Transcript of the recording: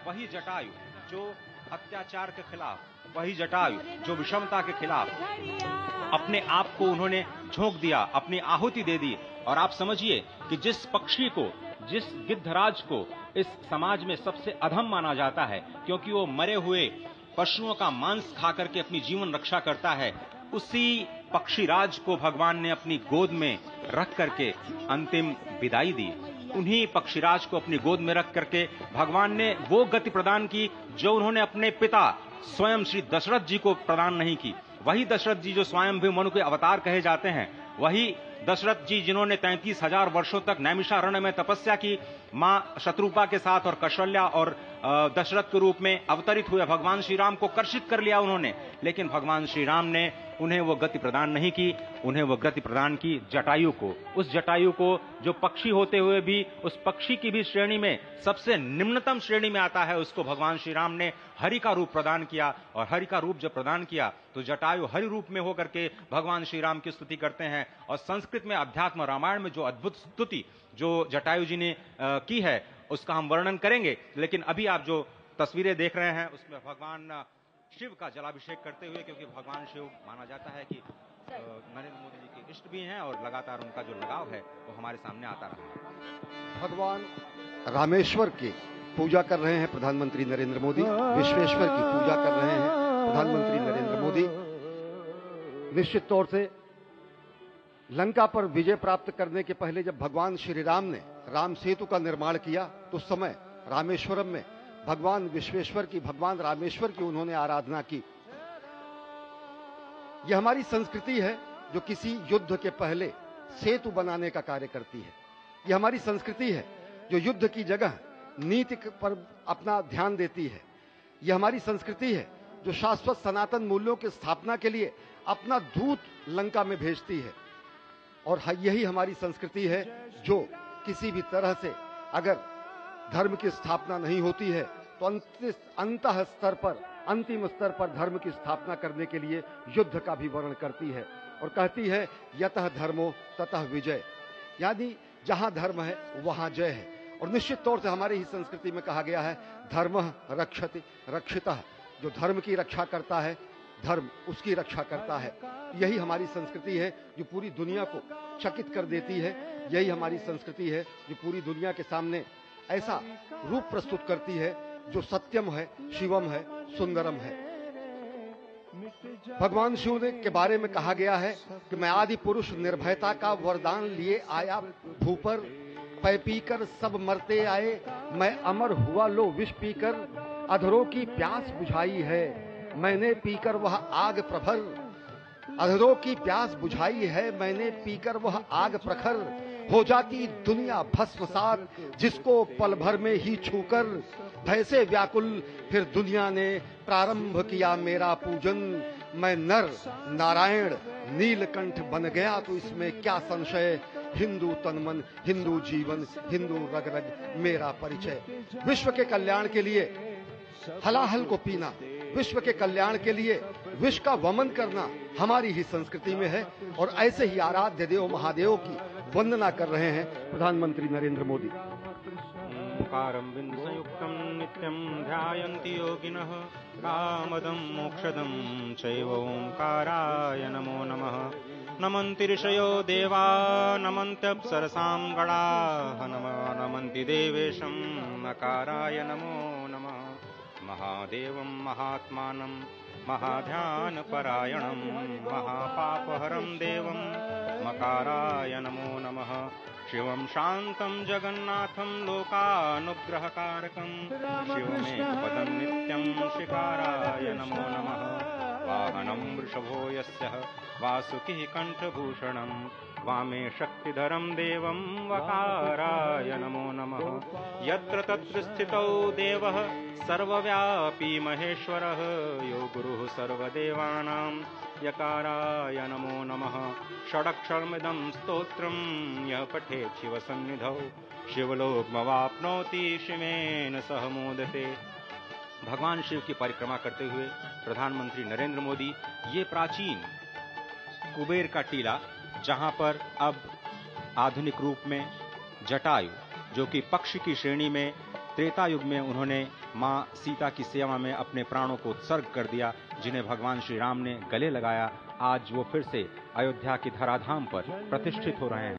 वही जटायु जो अत्याचार के खिलाफ, वही जटायु जो विषमता के खिलाफ अपने आप को उन्होंने झोंक दिया, अपनी आहुति दे दी। और आप समझिए कि जिस पक्षी को, जिस गिद्धराज को इस समाज में सबसे अधम माना जाता है, क्योंकि वो मरे हुए पशुओं का मांस खा करके अपनी जीवन रक्षा करता है, उसी पक्षीराज को भगवान ने अपनी गोद में रख करके अंतिम विदाई दी। उन्हीं पक्षीराज को अपनी गोद में रख करके भगवान ने वो गति प्रदान की जो उन्होंने अपने पिता स्वयं श्री दशरथ जी को प्रदान नहीं की। वही दशरथ जी जो स्वयं भी मनु के अवतार कहे जाते हैं, वही दशरथ जी जिन्होंने 33,000 वर्षों तक नैमिषारण्य में तपस्या की, मां शत्रुपा के साथ और कौशल्या और दशरथ के रूप में अवतरित हुए भगवान श्री राम को कर्षित कर लिया उन्होंने, लेकिन भगवान श्री राम ने उन्हें वो गति प्रदान नहीं की। उन्हें वो गति प्रदान की जटायु को, उस जटायु को जो पक्षी होते हुए भी उस पक्षी की भी श्रेणी में सबसे निम्नतम श्रेणी में आता है, उसको भगवान श्री राम ने हरि का रूप प्रदान किया। और हरि का रूप जब प्रदान किया तो जटायु हरि रूप में होकर के भगवान श्री राम की स्तुति करते हैं। और संस्कृत में अध्यात्म रामायण में जो अद्भुत स्तुति जो जटायु जी ने की है उसका हम वर्णन करेंगे, लेकिन अभी आप जो तस्वीरें देख रहे हैं उसमें भगवान शिव का जलाभिषेक करते हुए, क्योंकि भगवान शिव माना जाता है कि नरेंद्र मोदी जी के इष्ट भी हैं और लगातार उनका जो लगाव है वो हमारे सामने आता रहा है। भगवान रामेश्वर की पूजा कर रहे हैं प्रधानमंत्री नरेंद्र मोदी, विश्वेश्वर की पूजा कर रहे हैं प्रधानमंत्री नरेंद्र मोदी। निश्चित तौर से लंका पर विजय प्राप्त करने के पहले जब भगवान श्री राम ने राम सेतु का निर्माण किया तो उस समय रामेश्वरम में भगवान विश्वेश्वर की, भगवान रामेश्वर की उन्होंने आराधना की। यह हमारी संस्कृति है जो किसी युद्ध के पहले सेतु बनाने का कार्य करती है। यह हमारी संस्कृति है जो युद्ध की जगह नीति पर अपना ध्यान देती है। यह हमारी संस्कृति है जो शाश्वत सनातन मूल्यों की स्थापना के लिए अपना दूत लंका में भेजती है। और यही हमारी संस्कृति है जो किसी भी तरह से अगर धर्म की स्थापना नहीं होती है तो अंतः स्तर पर, अंतिम स्तर पर धर्म की स्थापना करने के लिए युद्ध का भी वर्णन करती है और कहती है यतः धर्मो ततः विजय, यानी जहां धर्म है वहां जय है। और निश्चित तौर से हमारी ही संस्कृति में कहा गया है धर्मः रक्षति रक्षितः, जो धर्म की रक्षा करता है धर्म उसकी रक्षा करता है। यही हमारी संस्कृति है जो पूरी दुनिया को चकित कर देती है। यही हमारी संस्कृति है जो पूरी दुनिया के सामने ऐसा रूप प्रस्तुत करती है जो सत्यम है, शिवम है, सुंदरम है। भगवान शिव ने के बारे में कहा गया है कि मैं आदि पुरुष निर्भयता का वरदान लिए आया भूपर, पै पीकर सब मरते आए, मैं अमर हुआ लो विष पीकर, अधरों की प्यास बुझाई है मैंने पीकर वह आग प्रखर, अधरों की प्यास बुझाई है मैंने पीकर वह आग प्रखर, हो जाती दुनिया भस्मसात जिसको पल भर में ही छूकर, भय से व्याकुल फिर दुनिया ने प्रारंभ किया मेरा पूजन, मैं नर नारायण नीलकंठ बन गया तो इसमें क्या संशय, हिंदू तन मन हिंदू जीवन हिंदू रग रग मेरा परिचय। विश्व के कल्याण के लिए हलाहल को पीना, विश्व के कल्याण के लिए विश्व का वमन करना हमारी ही संस्कृति में है। और ऐसे ही आराध्य देव महादेव की वंदना कर रहे हैं प्रधानमंत्री नरेंद्र मोदी। ओंकारं बिंदुसंयुक्तं नित्यं ध्यायन्ति योगिनः, कामदं मोक्षदं चैव ओंकाराय नमो नमः। नमन्ति ऋषयो देवा नमन्त्यप्सरसां गणाः, नमन्ति देवेशं नकाराय नमो नमः। महादेवं महात्मानं महाध्यानपरायणं, महापापहरं देवं मकाराय नमो नमः। शिवं शान्तं जगन्नाथं लोकानुग्रहकारकं, शिवमेकपदं नित्यं शिकाराय नमो नमः। वाहनं वृषभो यस्य वासुकिः कण्ठभूषणं, वामे शक्तिधरं देवं वकाराय नमो नमः। यत्र तत्र स्थितौ देवः सर्वव्यापी महेश्वरः, यो गुरुः सर्वदेवानां यकाराय नमो नमः। षडक्षरमिदं स्तोत्रं यः पठेत् शिवसन्निधौ, शिवलोकमवाप्नोति शिवेन सह मोदते। भगवान शिव की परिक्रमा करते हुए प्रधानमंत्री नरेंद्र मोदी ये प्राचीन कुबेर का टीला, जहां पर अब आधुनिक रूप में जटायु जो कि पक्षी की श्रेणी में त्रेता युग में उन्होंने मां सीता की सेवा में अपने प्राणों को उत्सर्ग कर दिया, जिन्हें भगवान श्री राम ने गले लगाया, आज वो फिर से अयोध्या की धराधाम पर प्रतिष्ठित हो रहे हैं।